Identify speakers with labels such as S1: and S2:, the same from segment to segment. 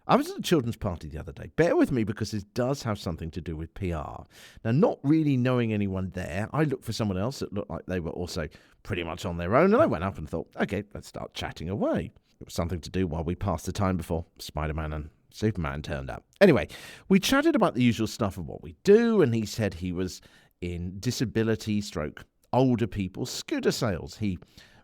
S1: I was at a children's party the other day. Bear with me because this does have something to do with PR. Now, not really knowing anyone there, I looked for someone else that looked like they were also pretty much on their own, and I went up and thought, okay, let's start chatting away. It was something to do while we passed the time before Spider-Man and Superman turned up. Anyway, we chatted about the usual stuff of what we do, and he said he was in disability stroke older people's scooter sales. He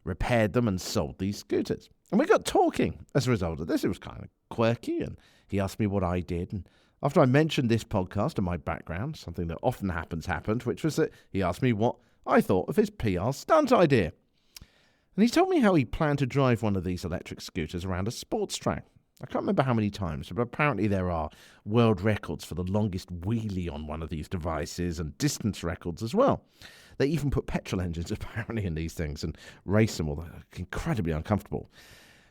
S1: repaired them and sold these scooters. And we got talking as a result of this. It was kind of quirky, and he asked me what I did. And after I mentioned this podcast and my background, something that often happened, which was that he asked me what I thought of his PR stunt idea. And he told me how he planned to drive one of these electric scooters around a sports track. I can't remember how many times, but apparently there are world records for the longest wheelie on one of these devices and distance records as well. They even put petrol engines apparently in these things and race them, although incredibly uncomfortable.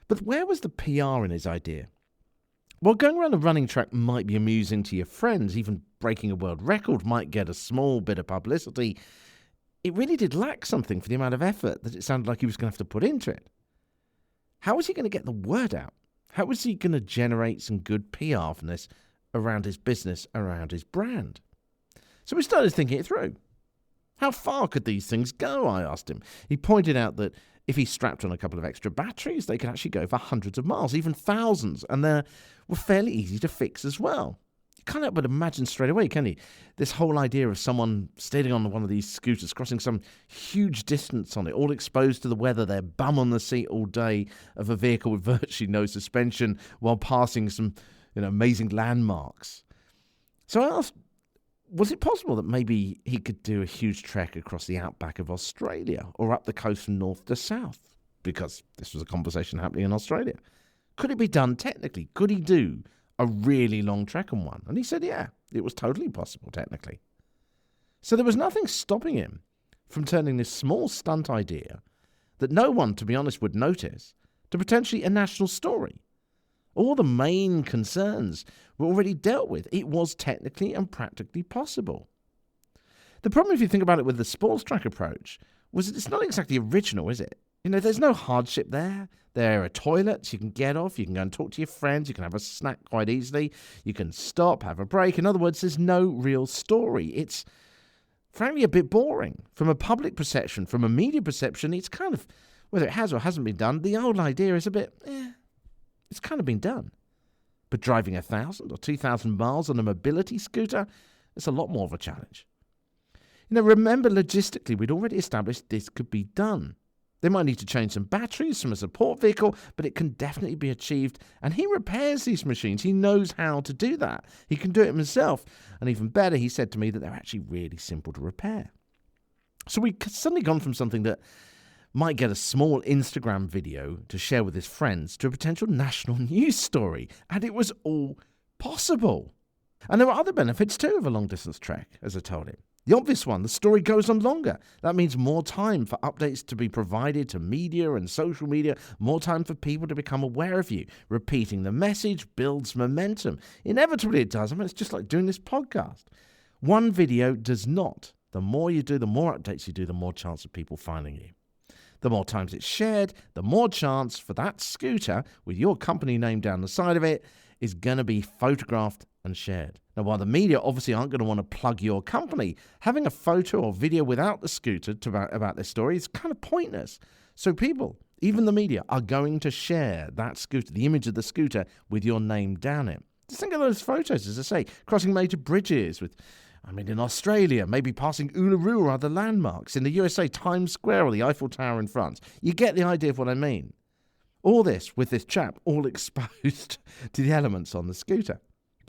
S1: But where was the PR in his idea? Well, going around a running track might be amusing to your friends. Even breaking a world record might get a small bit of publicity. It really did lack something for the amount of effort that it sounded like he was going to have to put into it. How was he going to get the word out? How was he going to generate some good PR from this around his business, around his brand? So we started thinking it through. How far could these things go, I asked him. He pointed out that if he strapped on a couple of extra batteries, they could actually go for hundreds of miles, even thousands, and they were fairly easy to fix as well. You can't help but imagine straight away, can you? This whole idea of someone standing on one of these scooters, crossing some huge distance on it, all exposed to the weather, their bum on the seat all day of a vehicle with virtually no suspension while passing some amazing landmarks. So I asked, was it possible that maybe he could do a huge trek across the outback of Australia or up the coast from north to south? Because this was a conversation happening in Australia. Could it be done technically? Could he do a really long trek on one? And he said, yeah, it was totally possible technically. So there was nothing stopping him from turning this small stunt idea that no one, to be honest, would notice to potentially a national story. All the main concerns were already dealt with. It was technically and practically possible. The problem, if you think about it with the sports track approach, was that it's not exactly original, is it? There's no hardship there. There are toilets you can get off. You can go and talk to your friends. You can have a snack quite easily. You can stop, have a break. In other words, there's no real story. It's frankly a bit boring. From a public perception, from a media perception, it's kind of, whether it has or hasn't been done, the old idea is a bit, it's kind of been done. But driving 1,000 or 2,000 miles on a mobility scooter, it's a lot more of a challenge. Remember, logistically, we'd already established this could be done. They might need to change some batteries from a support vehicle, but it can definitely be achieved. And he repairs these machines. He knows how to do that. He can do it himself. And even better, he said to me that they're actually really simple to repair. So we've suddenly gone from something that might get a small Instagram video to share with his friends to a potential national news story. And it was all possible. And there were other benefits too of a long-distance trek, as I told him. The obvious one, the story goes on longer. That means more time for updates to be provided to media and social media, more time for people to become aware of you. Repeating the message builds momentum. Inevitably it does. It's just like doing this podcast. One video does not. The more you do, the more updates you do, the more chance of people finding you. The more times it's shared, the more chance for that scooter with your company name down the side of it is going to be photographed and shared. Now, while the media obviously aren't going to want to plug your company, having a photo or video without the scooter about their story is kind of pointless. So people, even the media, are going to share that scooter, the image of the scooter, with your name down it. Just think of those photos, as I say, crossing major bridges in Australia, maybe passing Uluru or other landmarks. In the USA, Times Square or the Eiffel Tower in France. You get the idea of what I mean. All this with this chap all exposed to the elements on the scooter.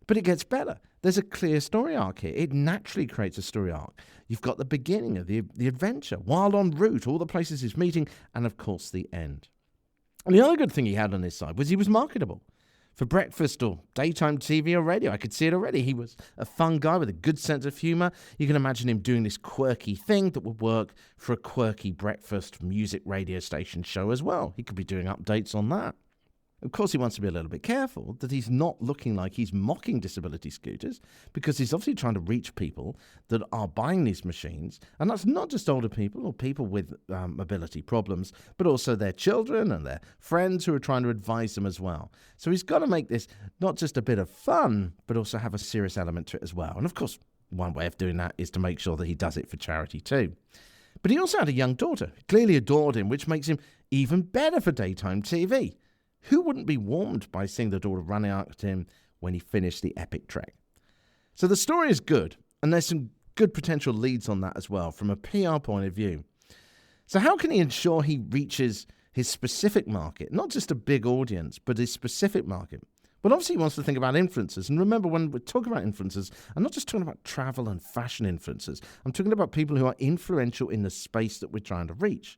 S1: But it gets better. There's a clear story arc here. It naturally creates a story arc. You've got the beginning of the adventure, while en route, all the places he's meeting, and of course the end. And the other good thing he had on his side was he was marketable. For breakfast or daytime TV or radio, I could see it already. He was a fun guy with a good sense of humour. You can imagine him doing this quirky thing that would work for a quirky breakfast music radio station show as well. He could be doing updates on that. Of course, he wants to be a little bit careful that he's not looking like he's mocking disability scooters, because he's obviously trying to reach people that are buying these machines. And that's not just older people or people with mobility problems, but also their children and their friends who are trying to advise them as well. So he's got to make this not just a bit of fun, but also have a serious element to it as well. And of course, one way of doing that is to make sure that he does it for charity too. But he also had a young daughter, clearly adored him, which makes him even better for daytime TV. Who wouldn't be warmed by seeing the daughter running out at him when he finished the epic trek? So the story is good, and there's some good potential leads on that as well from a PR point of view. So how can he ensure he reaches his specific market, not just a big audience, but his specific market? Well, obviously he wants to think about influencers. And remember, when we're talking about influencers, I'm not just talking about travel and fashion influencers. I'm talking about people who are influential in the space that we're trying to reach.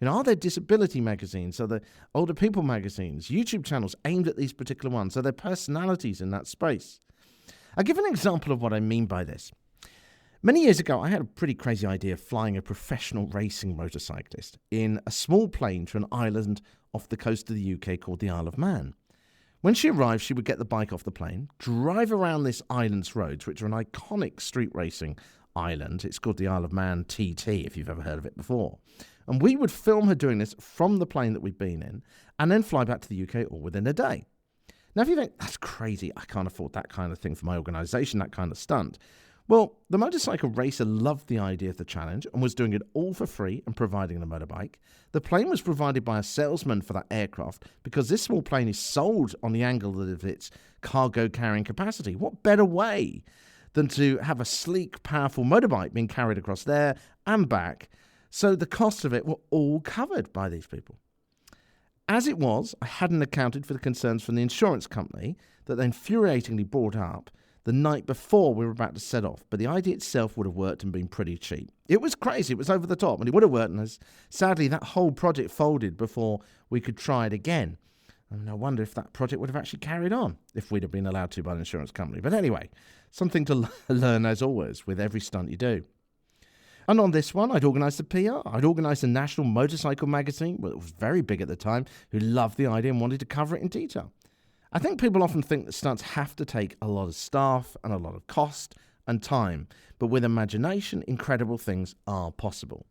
S1: Are there disability magazines? Are there older people magazines? YouTube channels aimed at these particular ones? Are there personalities in that space? I'll give an example of what I mean by this. Many years ago, I had a pretty crazy idea of flying a professional racing motorcyclist in a small plane to an island off the coast of the UK called the Isle of Man. When she arrived, she would get the bike off the plane, drive around this island's roads, which are an iconic street racing island. It's called the Isle of Man TT, if you've ever heard of it before. And we would film her doing this from the plane that we'd been in and then fly back to the UK all within a day. Now, if you think, that's crazy, I can't afford that kind of thing for my organisation, that kind of stunt. Well, the motorcycle racer loved the idea of the challenge and was doing it all for free and providing the motorbike. The plane was provided by a salesman for that aircraft because this small plane is sold on the angle of its cargo carrying capacity. What better way than to have a sleek, powerful motorbike being carried across there and back? So the costs of it were all covered by these people. As it was, I hadn't accounted for the concerns from the insurance company that they infuriatingly brought up the night before we were about to set off. But the idea itself would have worked and been pretty cheap. It was crazy. It was over the top, and it would have worked. And sadly, that whole project folded before we could try it again. And I wonder if that project would have actually carried on if we'd have been allowed to by the insurance company. But anyway, something to learn as always with every stunt you do. And on this one, I'd organised the PR. I'd organised a national motorcycle magazine, well, it was very big at the time, who loved the idea and wanted to cover it in detail. I think people often think that stunts have to take a lot of staff and a lot of cost and time, but with imagination, incredible things are possible.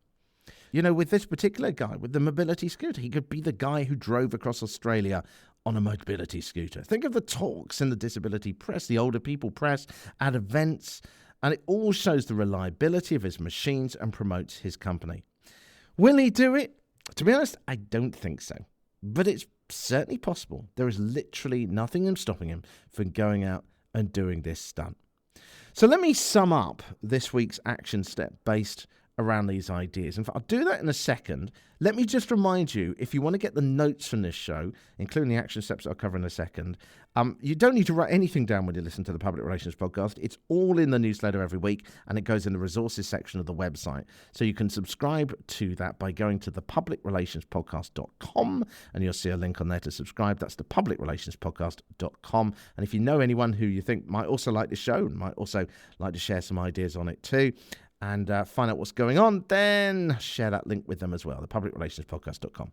S1: With this particular guy, with the mobility scooter, he could be the guy who drove across Australia on a mobility scooter. Think of the talks in the disability press, the older people press, at events, and it all shows the reliability of his machines and promotes his company. Will he do it? To be honest, I don't think so. But it's certainly possible. There is literally nothing stopping him from going out and doing this stunt. So let me sum up this week's action step based around these ideas. In fact, I'll do that in a second. Let me just remind you, if you want to get the notes from this show, including the action steps I'll cover in a second, you don't need to write anything down when you listen to the Public Relations Podcast. It's all in the newsletter every week, and it goes in the resources section of the website. So you can subscribe to that by going to thepublicrelationspodcast.com, and you'll see a link on there to subscribe. That's thepublicrelationspodcast.com. And if you know anyone who you think might also like the show and might also like to share some ideas on it too, and find out what's going on, then share that link with them as well, thepublicrelationspodcast.com.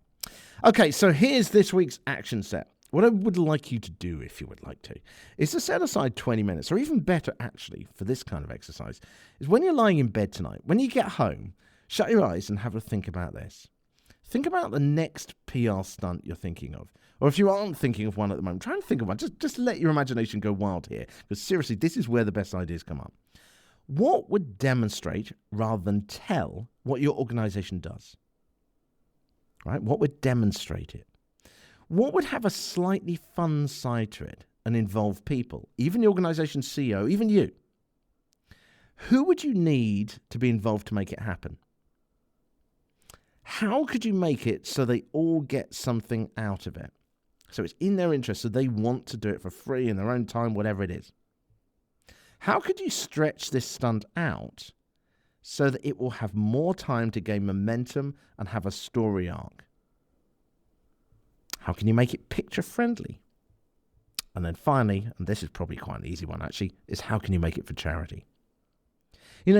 S1: Okay, so here's this week's action set. What I would like you to do, if you would like to, is to set aside 20 minutes, or even better, actually, for this kind of exercise, is when you're lying in bed tonight, when you get home, shut your eyes and have a think about this. Think about the next PR stunt you're thinking of. Or if you aren't thinking of one at the moment, try and think of one. Just let your imagination go wild here, because seriously, this is where the best ideas come up. What would demonstrate, rather than tell, what your organisation does? Right? What would demonstrate it? What would have a slightly fun side to it and involve people, even the organisation CEO, even you? Who would you need to be involved to make it happen? How could you make it so they all get something out of it? So it's in their interest, so they want to do it for free in their own time, whatever it is. How could you stretch this stunt out so that it will have more time to gain momentum and have a story arc? How can you make it picture-friendly? And then finally, and this is probably quite an easy one actually, is how can you make it for charity?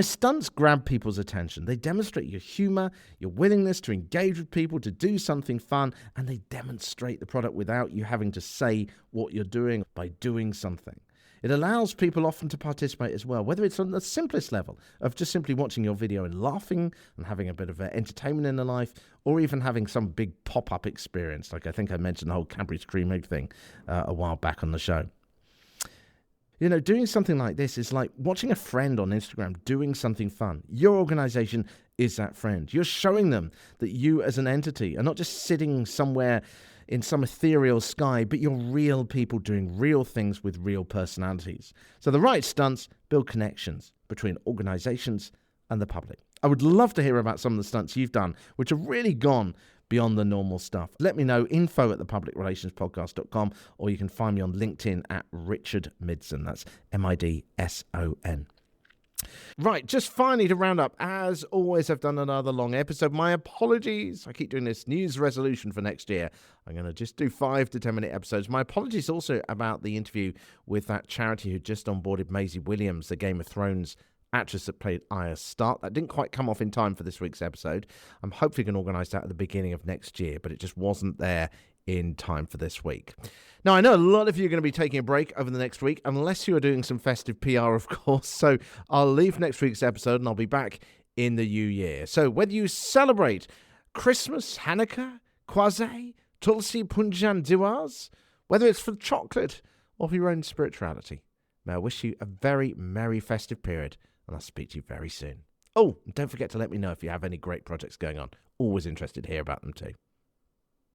S1: Stunts grab people's attention. They demonstrate your humor, your willingness to engage with people, to do something fun, and they demonstrate the product without you having to say what you're doing by doing something. It allows people often to participate as well, whether it's on the simplest level of just simply watching your video and laughing and having a bit of entertainment in their life, or even having some big pop-up experience. Like I think I mentioned the whole Cadbury's cream egg thing a while back on the show. Doing something like this is like watching a friend on Instagram doing something fun. Your organization is that friend. You're showing them that you as an entity are not just sitting somewhere in some ethereal sky, but you're real people doing real things with real personalities. So the right stunts build connections between organizations and the public. I would love to hear about some of the stunts you've done, which have really gone beyond the normal stuff. Let me know, info@thepublicrelationspodcast.com, or you can find me on LinkedIn at Richard Midson. That's Midson. Right, just finally to round up, as always, I've done another long episode. My apologies. I keep doing this news resolution for next year. I'm going to just do 5 to 10 minute episodes. My apologies also about the interview with that charity who just onboarded Maisie Williams, the Game of Thrones actress that played Arya Stark. That didn't quite come off in time for this week's episode. I'm hopefully going to organise that at the beginning of next year, but it just wasn't there in time for this week. Now, I know a lot of you are going to be taking a break over the next week, unless you are doing some festive PR, of course. So I'll leave next week's episode and I'll be back in the new year. So whether you celebrate Christmas, Hanukkah, Kwanzaa, Tulsi Punjan Diwars, whether it's for chocolate or for your own spirituality, may I wish you a very merry festive period, and I'll speak to you very soon. Oh, and don't forget to let me know if you have any great projects going on. Always interested to hear about them too.